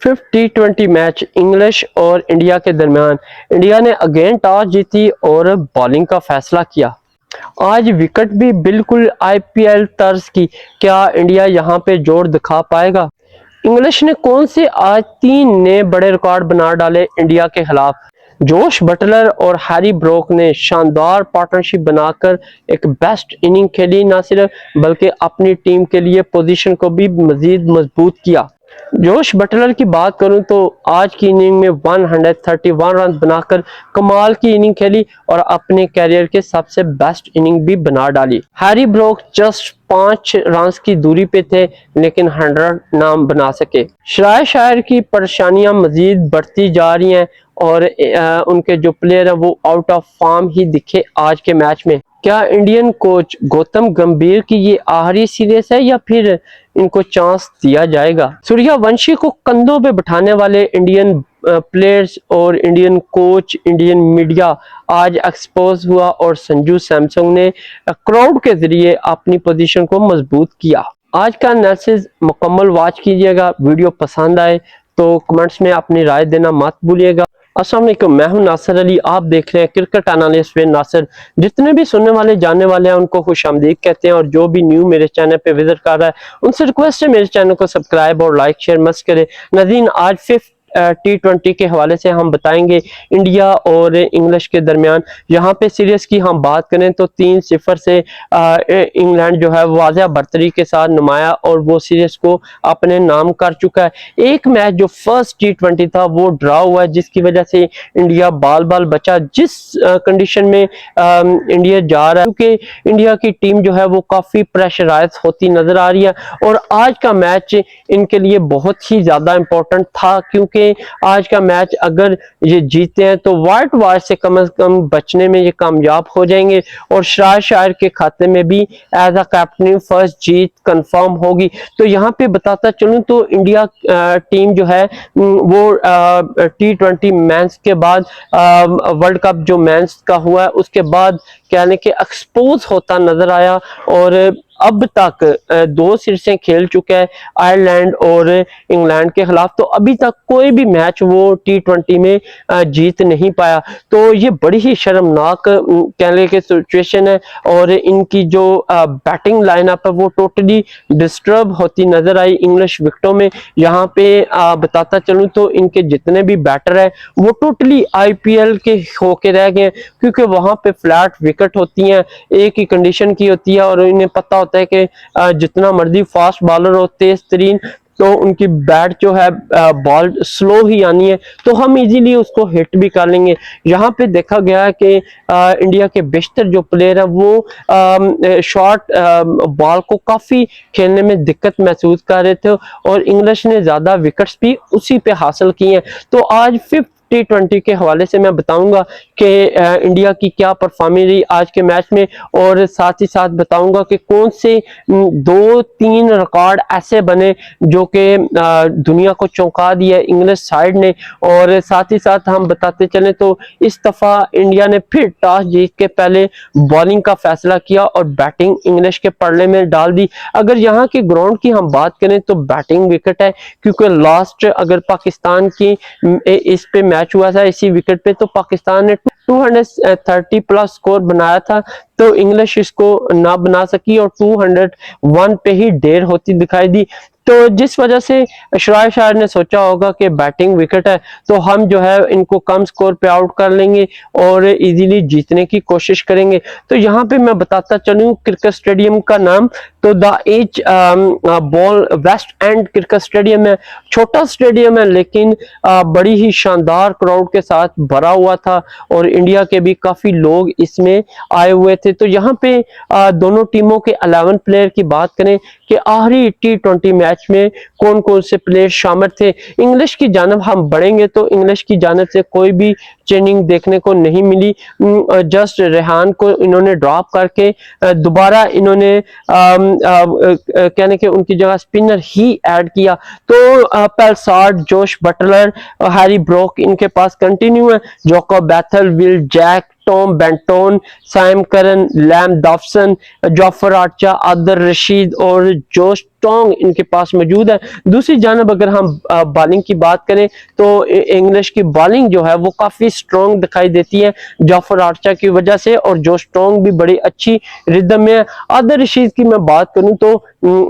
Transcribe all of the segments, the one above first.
Fifth टी20 match English और India के दरमियान। इंडिया ने अगेन टॉस जीती और बॉलिंग का फैसला किया। आज विकेट भी बिल्कुल आईपीएल तर्ज की। क्या इंडिया यहां पे जोर दिखा पाएगा? इंग्लिश ने कौन से आज 3 नए बड़े रिकॉर्ड बना डाले इंडिया के खिलाफ? जोश बटलर और हैरी ब्रोक ने शानदार पार्टनरशिप बनाकर एक बेस्ट इनिंग खेली, ना सिर्फ बल्कि अपनी टीम के लिए पोजीशन को भी मजीद मजबूत किया। जोश बटलर की बात करूं तो आज की इनिंग में 131 रन बनाकर कमाल की इनिंग खेली और अपने कैरियर के सबसे बेस्ट इनिंग भी बना डाली। हैरी ब्रोक जस्ट 5 रन की दूरी पे थे लेकिन 100 नाम बना सके। श्रेयस अय्यर की परेशानियां मजीद बढ़ती जा रही हैं और उनके जो प्लेयर हैं वो आउट ऑफ फॉर्म ही दिखे आज के मैच में। क्या इंडियन कोच गौतम गंभीर की ये आखिरी सीरीज है या फिर इनको चांस दिया जाएगा? सूर्यवंशी को कंधों पे बिठाने वाले इंडियन प्लेयर्स और इंडियन कोच, इंडियन मीडिया आज एक्सपोज हुआ और संजू सैमसंग ने क्राउड के जरिए अपनी पोजीशन को मजबूत किया। आज का एनालिसिस मुकम्मल वॉच कीजिएगा। वीडियो पसंद आए तो कमेंट्स में अपनी राय देना मत भूलिएगा। अस्सलाम वालेकुम, मैं हूं नासिर अली। आप देख रहे हैं क्रिकेट एनालिस्ट विद नासिर। जितने भी सुनने वाले जानने वाले हैं उनको खुशामदीद कहते हैं और जो भी न्यू मेरे चैनल पे विजिट कर रहा है उनसे रिक्वेस्ट है मेरे चैनल को सब्सक्राइब और लाइक शेयर मस्त करें। नाज़रीन, आज फिफ्थ टी20 के हवाले से हम बताएंगे इंडिया और इंग्लिश के दरमियान। यहाँ पे सीरीज की हम बात करें तो 3-0 से इंग्लैंड जो है वाज़ह बरतरी के साथ नुमाया और वो सीरीज को अपने नाम कर चुका है। एक मैच जो फर्स्ट टी20 था वो ड्रा हुआ है जिसकी वजह से इंडिया बाल बाल बचा। जिस कंडीशन में इंडिया जा रहा है क्योंकि इंडिया की टीम जो है वो काफी प्रेशराइज होती नजर आ रही है और आज का मैच इनके लिए बहुत ही ज्यादा इंपॉर्टेंट था क्योंकि आज का मैच अगर ये जीते हैं तो व्हाइट वॉश से कम बचने में ये कामयाब हो जाएंगे और श्रेयस अय्यर के खाते में भी एज अ कैप्टन फर्स्ट जीत कंफर्म होगी। तो यहाँ पे बताता चलूं तो इंडिया टीम जो है वो टी20 मैच के बाद वर्ल्ड कप जो मैच का हुआ है उसके बाद कहने के एक्सपोज होता नजर आया और अब तक 2 सीरीजें खेल चुका है आयरलैंड और इंग्लैंड के खिलाफ। तो अभी तक कोई भी मैच वो टी20 में जीत नहीं पाया। तो ये बड़ी ही शर्मनाक कहने की सिचुएशन है और इनकी जो बैटिंग लाइनअप है वो टोटली डिस्टर्ब होती नजर आई इंग्लिश विकेटों में। यहाँ पे बताता चलूं तो इनके जितने भी बैटर है वो टोटली आईपीएल के होके रह गए क्योंकि वहां पे फ्लैट विकेट होती हैं, एक ही कंडीशन की होती है और इन्हें पता होता है कि जितना मर्जी फास्ट बॉलर हो तेज तरीन तो उनकी बैट जो है बॉल स्लो ही आनी है तो हम इजीली उसको हिट भी कर लेंगे। यहाँ पे देखा गया है कि इंडिया के बेशतर जो प्लेयर है वो शॉर्ट बॉल को काफी खेलने में दिक्कत महसूस कर रहे थे और इंग्लिश ने ज्यादा विकेट्स भी उसी पे हासिल किए हैं। तो आज फिफ्थ टी20 के हवाले से मैं बताऊंगा कि इंडिया की क्या परफॉर्मेंस रही आज के मैच में और साथ ही साथ बताऊंगा कि कौन से 2-3 रिकॉर्ड ऐसे बने जो कि दुनिया को चौंका दिया इंग्लिश साइड ने। और साथ ही साथ हम बताते चले तो इस दफा इंडिया ने फिर टॉस जीत के पहले बॉलिंग का फैसला किया और बैटिंग इंग्लिश के पल्ले में डाल दी। अगर यहाँ के ग्राउंड की हम बात करें तो बैटिंग विकेट है क्योंकि लास्ट अगर पाकिस्तान की इस पे मैच हुआ था इसी विकेट पे तो पाकिस्तान ने 230 प्लस स्कोर बनाया था तो इंग्लिश इसको ना बना सकी और 201 पे ही देर होती दिखाई दी। तो जिस वजह से श्रेयस अय्यर ने सोचा होगा कि बैटिंग विकेट है तो हम जो है इनको कम स्कोर पे आउट कर लेंगे और इजीली जीतने की कोशिश करेंगे। तो यहाँ पे मैं बताता चलूं क्रिकेट स्टेडियम का नाम तो the Ageas Bowl West End cricket stadium है। छोटा स्टेडियम है लेकिन बड़ी ही शानदार क्राउड के साथ भरा हुआ था और इंडिया के भी काफी लोग इसमें आए हुए थे। तो यहाँ पे दोनों टीमों के 11 प्लेयर की बात करें कि आखिरी टी20 मैच में कौन कौन से प्लेयर शामिल थे। इंग्लिश की जानब हम बढ़ेंगे तो इंग्लिश की जानब से कोई भी चेंजिंग देखने को नहीं मिली। जस्ट रेहान को इन्होंने ड्रॉप करके दोबारा इन्होंने कहने के उनकी जगह स्पिनर ही ऐड किया। तो पेल्सार्ड, जोश बटलर, हैरी ब्रोक इनके पास कंटिन्यू है। Jacob Bethell, Will Jacks, Tom Banton, Sam Curran, Liam Dawson, Jofra Archer, Adil Rashid और जोश टोंग इनके पास मौजूद है। दूसरी जानब अगर हम बॉलिंग की बात करें तो इंग्लिश की बॉलिंग जो है वो काफी स्ट्रॉन्ग दिखाई देती है जॉफर आर्चर की वजह से, और जोश टोंग भी बड़ी अच्छी रिदम में है। आदर रशीद की मैं बात करूं तो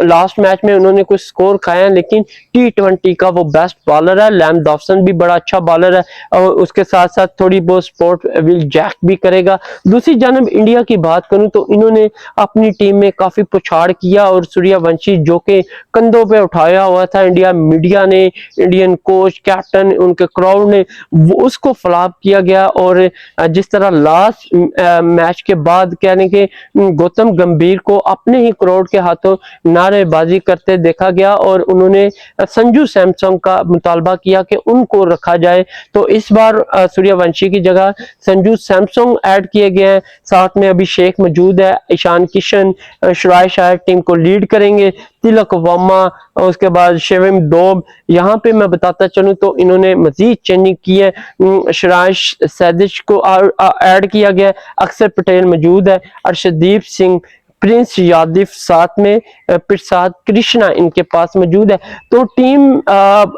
लास्ट मैच में उन्होंने कुछ स्कोर खाया है, लेकिन T20 का वो बेस्ट बॉलर है। लैम डॉफसन भी बड़ा अच्छा बॉलर है और उसके साथ साथ थोड़ी बहुत स्पोर्ट विल जैक भी करेगा। दूसरी जानब इंडिया की बात करूं तो इन्होंने अपनी टीम में काफी पुछाड़ किया और सूर्यवंशी जो के कंधों पे उठाया हुआ था इंडिया मीडिया ने, इंडियन कोच, कैप्टन, उनके क्राउड ने, वो उसको फ्लॉप किया गया। और जिस तरह लास्ट मैच के बाद कहने के गौतम गंभीर को अपने ही क्राउड के हाथों नारेबाजी करते देखा गया और उन्होंने संजू सैमसंग का मुतालबा किया कि उनको रखा जाए। तो इस बार सूर्यवंशी की जगह संजू सैमसंग ऐड किए गए हैं। साथ में अभिषेक मौजूद है, ईशान किशन, श्रेयस अय्यर टीम को लीड करेंगे, तिलक वर्मा, उसके बाद शिवम दोब। यहाँ पे मैं बताता चलूं तो इन्होंने मजीद चेंजिंग की है, श्रेयस सैदिश को ऐड किया गया, अक्षर पटेल मौजूद है, अर्शदीप सिंह, प्रिंस यादव, साथ में प्रसाद कृष्णा इनके पास मौजूद है। तो टीम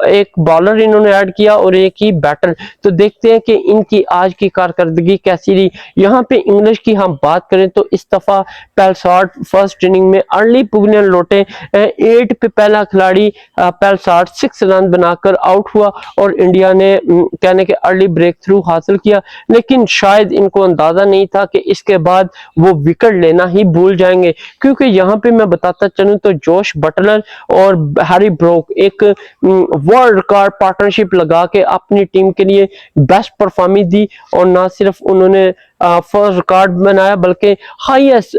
एक बॉलर इन्होंने ऐड किया और एक ही बैटर। तो देखते हैं कि इनकी आज की कारकर्दगी कैसी रही। यहाँ पे इंग्लिश की हम बात करें तो इस दफा पेलसार्ट फर्स्ट इनिंग में अर्ली पुगने लौटे, 8 पे पहला खिलाड़ी पेलसार्ट 6 रन बनाकर आउट हुआ और इंडिया ने कहने के अर्ली ब्रेक थ्रू हासिल किया, लेकिन शायद इनको अंदाजा नहीं था कि इसके बाद वो विकेट लेना ही भूल जाए, क्योंकि यहाँ पे मैं बताता चलूं तो जोश बटलर और हैरी ब्रोक एक वर्ल्ड रिकॉर्ड पार्टनरशिप लगा के अपनी टीम के लिए बेस्ट परफॉर्मेंस दी और ना सिर्फ उन्होंने फर्स्ट रिकॉर्ड बनाया बल्कि हाईएस्ट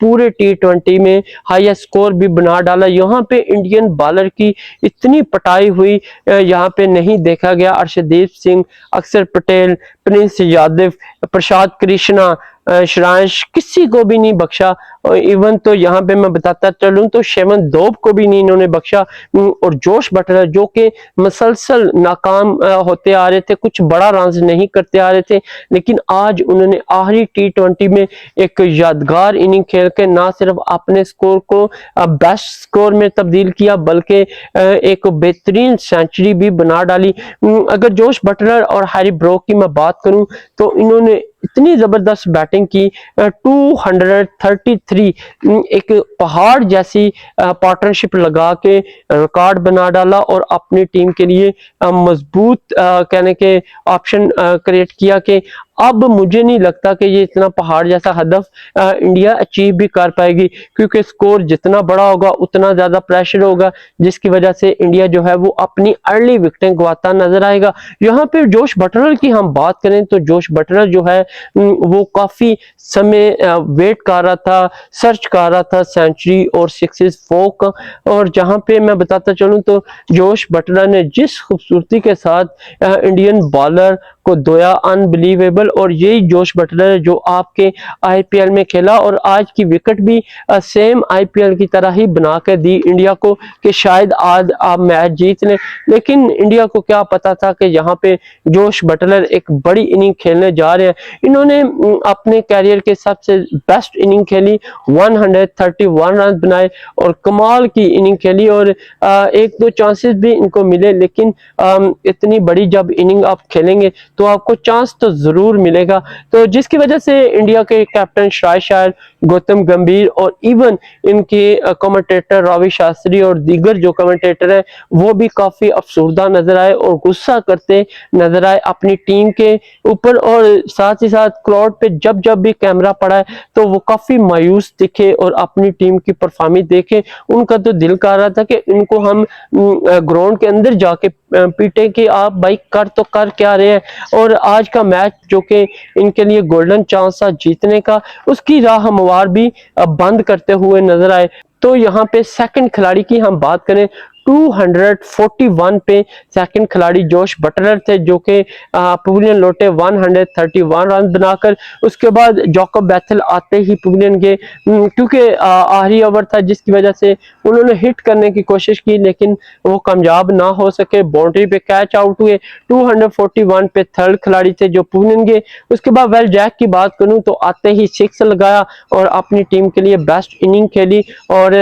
पूरे T20 में हाईएस्ट स्कोर भी बना डाला। यहाँ पे इंडियन बॉलर की इतनी पटाई हुई यहाँ पे नहीं देखा गया। अर्शदीप सिंह, अक्षर पटेल, प्रिंस यादव, प्रसाद कृष्णा, श्रेयस किसी को भी नहीं बख्शा। इवन तो यहाँ पे मैं बताता चलूं तो शिवम दोब को भी नहीं इन्होंने बख्शा। और जोश बटलर जो कि मसलसल नाकाम होते आ रहे थे, कुछ बड़ा रन नहीं करते आ रहे थे, लेकिन आज उन्होंने आखिरी T20 में एक यादगार इनिंग खेल के ना सिर्फ अपने स्कोर को बेस्ट स्कोर में तब्दील किया बल्कि एक बेहतरीन सेंचुरी भी बना डाली। अगर जोश बटलर और हैरी ब्रोक की मैं बात करूं तो इन्होंने इतनी जबरदस्त बैटिंग की, 233 एक पहाड़ जैसी पार्टनरशिप लगा के रिकॉर्ड बना डाला और अपनी टीम के लिए मजबूत कहने के ऑप्शन क्रिएट किया कि अब मुझे नहीं लगता कि ये इतना पहाड़ जैसा हदफ इंडिया अचीव भी कर पाएगी, क्योंकि स्कोर जितना बड़ा होगा उतना ज्यादा प्रेशर होगा, जिसकी वजह से इंडिया जो है वो अपनी अर्ली विकेटें गवाता नजर आएगा। यहाँ पे जोश बटलर की हम बात करें तो जोश बटलर जो है वो काफी समय वेट कर रहा था, सर्च कर रहा था सेंचुरी और सिक्सेस फोक। और जहां पे मैं बताता चलूं तो जोश बटलर ने जिस खूबसूरती के साथ इंडियन बॉलर को धोया, अनबिलीवेबल। और यही जोश बटलर है जो आपके आईपीएल में खेला और आज की विकेट भी सेम आईपीएल की तरह ही बना के दी इंडिया को कि शायद आज आप मैच जीत लें, लेकिन इंडिया को क्या पता था कि यहाँ पे जोश बटलर एक बड़ी इनिंग खेलने जा रहे हैं। इन्होंने अपने कैरियर के सबसे बेस्ट इनिंग खेली, 131 रन बनाए और कमाल की इनिंग खेली और एक दो चांसेस भी इनको मिले, लेकिन इतनी बड़ी जब इनिंग आप खेलेंगे तो आपको चांस तो जरूर मिलेगा। तो जिसकी वजह से इंडिया के कैप्टन श्रेयस अय्यर, गौतम गंभीर और इवन इनके कमेंटेटर रवि शास्त्री और दीगर जो कमेंटेटर हैं वो भी काफी अफसरदा नजर आए और गुस्सा करते नजर आए अपनी टीम के ऊपर। और साथ ही साथ क्राउड पे जब जब भी कैमरा पड़ा है तो वो काफी मायूस दिखे और अपनी टीम की परफॉर्मेंस देखे उनका तो दिल कर रहा था कि इनको हम ग्राउंड के अंदर जाके पीटे कि आप भाई तो कर क्या रहे हैं। और आज का मैच जो कि इनके लिए गोल्डन चांस था जीतने का, उसकी राह हमवार भी बंद करते हुए नजर आए। तो यहाँ पे सेकंड खिलाड़ी की हम बात करें, 241 पे सेकंड खिलाड़ी जोश बटलर थे, जो कि पवेलियन लौटे 131 रन बनाकर। उसके बाद जॉकब बैथल आते ही पवेलियन के, क्योंकि आखिरी ओवर था जिसकी वजह से उन्होंने हिट करने की कोशिश की, लेकिन वो कामयाब ना हो सके, बाउंड्री पे कैच आउट हुए। 241 पे थर्ड खिलाड़ी थे जो पवेलियन के। उसके बाद वेल जैक की बात करूं तो आते ही 6 लगाया और अपनी टीम के लिए बेस्ट इनिंग खेली और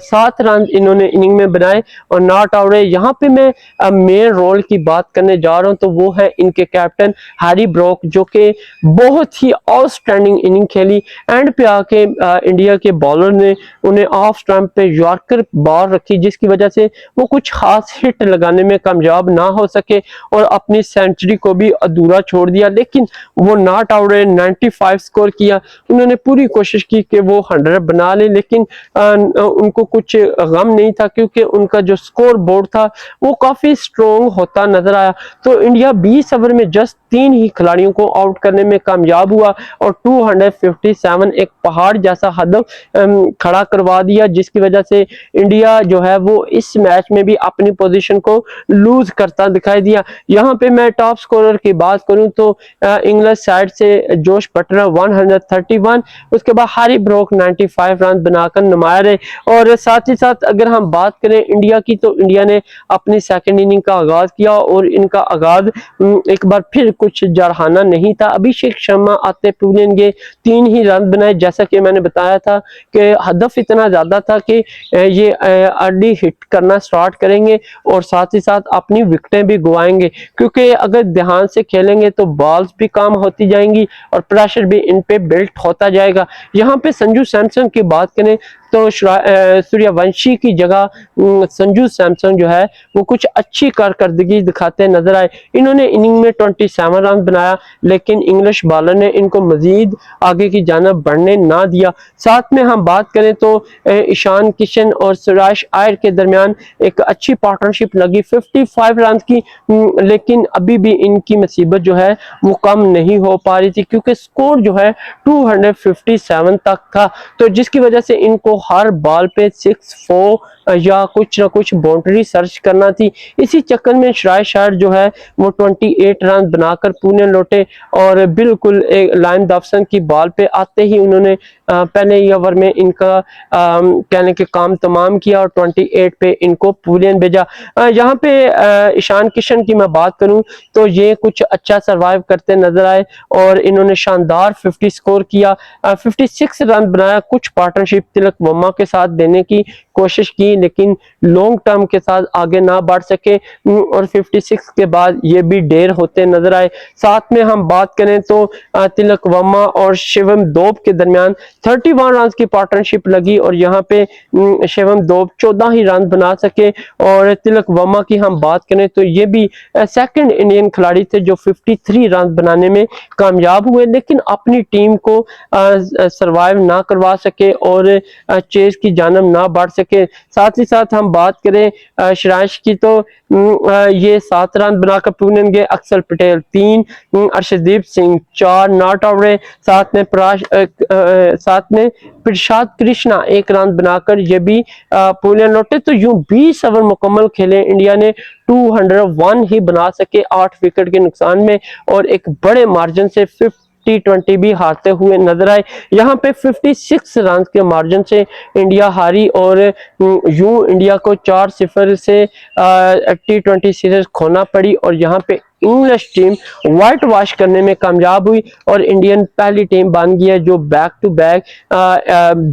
7 रन इन्होंने इनिंग में बनाए और नॉट आउट है। यहाँ पे मैं मेन रोल की बात करने जा रहा हूं, तो वो है इनके कैप्टन हैरी ब्रोक, जो कि बहुत ही आउटस्टैंडिंग इनिंग खेली। एंड पे आके इंडिया के बॉलर ने उन्हें ऑफ स्टंप पे यॉर्कर बॉल रखी, जिसकी वजह से वो कुछ खास हिट लगाने में कामयाब ना हो सके और अपनी सेंचुरी को भी अधूरा छोड़ दिया। लेकिन वो नॉट आउट है, 95 स्कोर किया। उन्होंने पूरी कोशिश की कि वो 100 बना ले, लेकिन उनको कुछ गम नहीं था, क्योंकि उनका जो स्कोर बोर्ड था वो काफी स्ट्रॉन्ग होता नजर आया। तो इंडिया 20 ओवर में जस्ट 3 ही खिलाड़ियों को आउट करने में कामयाब हुआ और 257 एक पहाड़ जैसा हदफ खड़ा करवा दिया, जिसकी वजह से इंडिया जो है वो इस मैच में भी अपनी पोजीशन को लूज करता दिखाई दिया। यहाँ पे मैं टॉप स्कोरर की बात करूं तो इंग्लैंड साइड से जोश बटलर 131, उसके बाद हैरी ब्रोक 95 रन बनाकर नुमाया रहे। और साथ ही साथ अगर हम बात करें इंडिया की, तो इंडिया ने अपनी सेकंड इनिंग का आगाज किया और इनका आगाज एक बार फिर कुछ जरहाना नहीं था। अभिषेक शर्मा आते पवेलियन के 3 ही रन बनाए, जैसा कि मैंने बताया था कि हदफ इतना ज्यादा था कि ये अर्ली हिट करना स्टार्ट करेंगे और साथ ही साथ अपनी विकेटें भी गवाएंगे, क्योंकि अगर ध्यान से खेलेंगे तो बॉल्स भी कम होती जाएंगी और प्रेशर भी इन पे बिल्ट होता जाएगा। यहाँ पे संजू सैमसन की बात करें तो सूर्यवंशी की जगह संजू सैमसन जो है वो कुछ अच्छी कारकर्दगी दिखाते नजर आए। इन्होंने इनिंग में 27 रन बनाया, लेकिन इंग्लिश बॉलर ने इनको मजीद आगे की जानिब बढ़ने ना दिया। साथ में हम बात करें तो ईशान किशन और सुरेश आयर के दरमियान एक अच्छी पार्टनरशिप लगी 55 रन की, लेकिन अभी भी इनकी मुसीबत जो है वो कम नहीं हो पा रही थी, क्योंकि स्कोर जो है 257 तक था। तो जिसकी वजह से इनको हर बॉल पे 6-4 या कुछ ना कुछ बाउंड्री सर्च करना थी। इसी चक्कर में श्राइश आयर जो है वो 28 रन बनाकर पुणे लौटे और बिल्कुल एक लाइन डॉफसन की बॉल पे आते ही उन्होंने पहले ही ओवर में इनका कहने के काम तमाम किया और 28 पे इनको पवेलियन भेजा। यहाँ पे ईशान किशन की मैं बात करूं तो ये कुछ अच्छा सरवाइव करते नजर आए और इन्होंने शानदार 50 स्कोर किया, 56 रन बनाया। कुछ पार्टनरशिप तिलक वर्मा के साथ देने की कोशिश की, लेकिन लॉन्ग टर्म के साथ आगे ना बढ़ सके और 56 के बाद ये भी ढेर होते नजर आए। साथ में हम बात करें तो तिलक वर्मा और शिवम दोप के दरमियान 31 रन की पार्टनरशिप लगी और यहाँ पे शिवम दोप 14 ही रन बना सके। और तिलक वर्मा की हम बात करें तो ये भी सेकंड इंडियन खिलाड़ी थे जो 53 रन बनाने में कामयाब हुए, लेकिन अपनी टीम को सरवाइव ना करवा सके और चेस की जानब ना बढ़ सके। साथ ही साथ हम बात करें श्राइश की तो ये 7 रन बनाकर पवेलियन गए। अक्षर पटेल 3, अर्शदीप सिंह 4 नॉट आउट रहे। साथ में प्रसाद कृष्णा 1 रन बनाकर ये भी पवेलियन लौटे। तो यूं 20 ओवर मुकम्मल खेले, इंडिया ने 201 ही बना सके 8 विकेट के नुकसान में और एक बड़े मार्जिन से 50-20 भी हारते हुए नजर आए। यहाँ पे 56 रन के मार्जिन से इंडिया हारी और यूं इंडिया को 4-0 से T20 सीरीज खोना पड़ी और यहाँ पे इंग्लिश टीम व्हाइट वॉश करने में कामयाब हुई और इंडियन पहली टीम बन गई है जो बैक टू बैक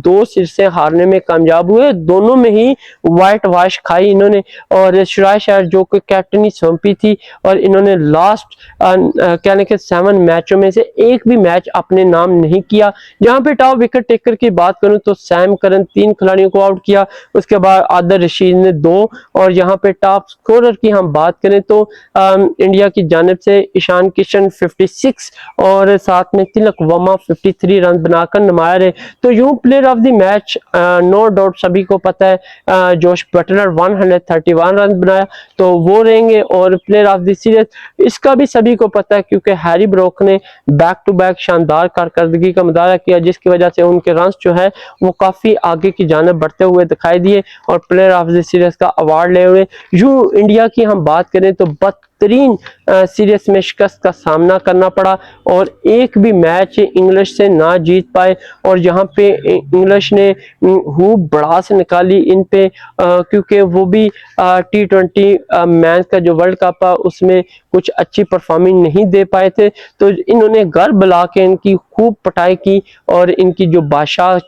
2 सिरसे हारने में कामयाब हुए। दोनों में ही व्हाइट वॉश खाई इन्होंने और श्राइश आयर जो कि कैप्टनी सौंपी थी और इन्होंने लास्ट कहने के 7 मैचों में से एक भी मैच अपने नाम नहीं किया। यहाँ पे टॉप विकेट टेकर की बात करूं तो सैम करन 3 खिलाड़ियों को आउट किया, उसके बाद आदिल रशीद ने 2 और यहाँ पे टॉप स्कोरर की हम बात करें तो इंडिया की जानिब से ईशान किशन 56 और साथ में तिलक वर्मा 53 रन बनाकर नुमाया रहे। तो यूं player of the match no doubt सभी को पता है जोश बटलर 131 रन बनाया तो वो रहेंगे। और प्लेयर ऑफ द सीरीज इसका भी सभी को पता है क्योंकि हैरी ब्रोक ने बैक टू बैक शानदार कारकर्दगी का मुजाहरा किया, जिसकी वजह से उनके रन्स जो है वो काफी आगे की जानिब बढ़ते हुए दिखाई दिए और प्लेयर ऑफ द सीरीज का अवार्ड ले हुए। यूं इंडिया की हम बात करें तो बदतरीन सीरीज में शिकस्त का सामना करना पड़ा और एक भी मैच इंग्लिश से ना जीत पाए। और यहाँ पे इंग्लिश ने खूब भड़ास निकाली इन पे क्योंकि वो भी T20 मैच का जो वर्ल्ड कप है उसमें कुछ अच्छी परफॉर्मिंग नहीं दे पाए थे। तो इन्होंने घर बुला के इनकी खूब पटाई की और इनकी जो बादशाह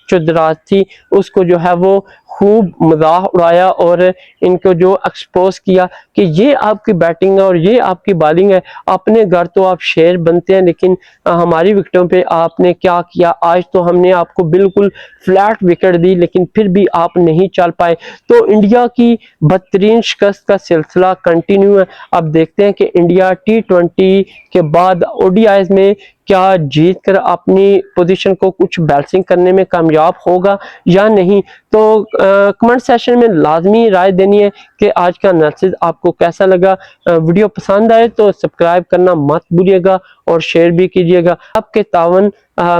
चुदरात थी उसको जो है वो खूब मजाक उड़ाया और इनको जो एक्सपोज किया कि ये आपकी बैटिंग है और ये आपकी बॉलिंग है, अपने घर तो आप शेर बनते हैं लेकिन हमारी विकेटों पे आपने क्या किया। आज तो हमने आपको बिल्कुल फ्लैट विकेट दी लेकिन फिर भी आप नहीं चल पाए। तो इंडिया की बदतरीन शिकस्त का सिलसिला कंटिन्यू है। अब देखते हैं कि इंडिया T20 के बाद ODIs में क्या जीत कर अपनी पोजीशन को कुछ बैलेंसिंग करने में कामयाब होगा या नहीं। तो कमेंट सेशन में लाजमी राय देनी है कि आज का एनालिसिस आपको कैसा लगा। वीडियो पसंद आए तो सब्सक्राइब करना मत भूलिएगा और शेयर भी कीजिएगा। आपके तावन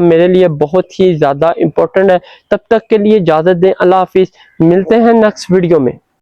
मेरे लिए बहुत ही ज़्यादा इम्पोर्टेंट है। तब तक के लिए इजाज़त दें। अल्लाह हाफिज़, मिलते हैं नेक्स्ट वीडियो में।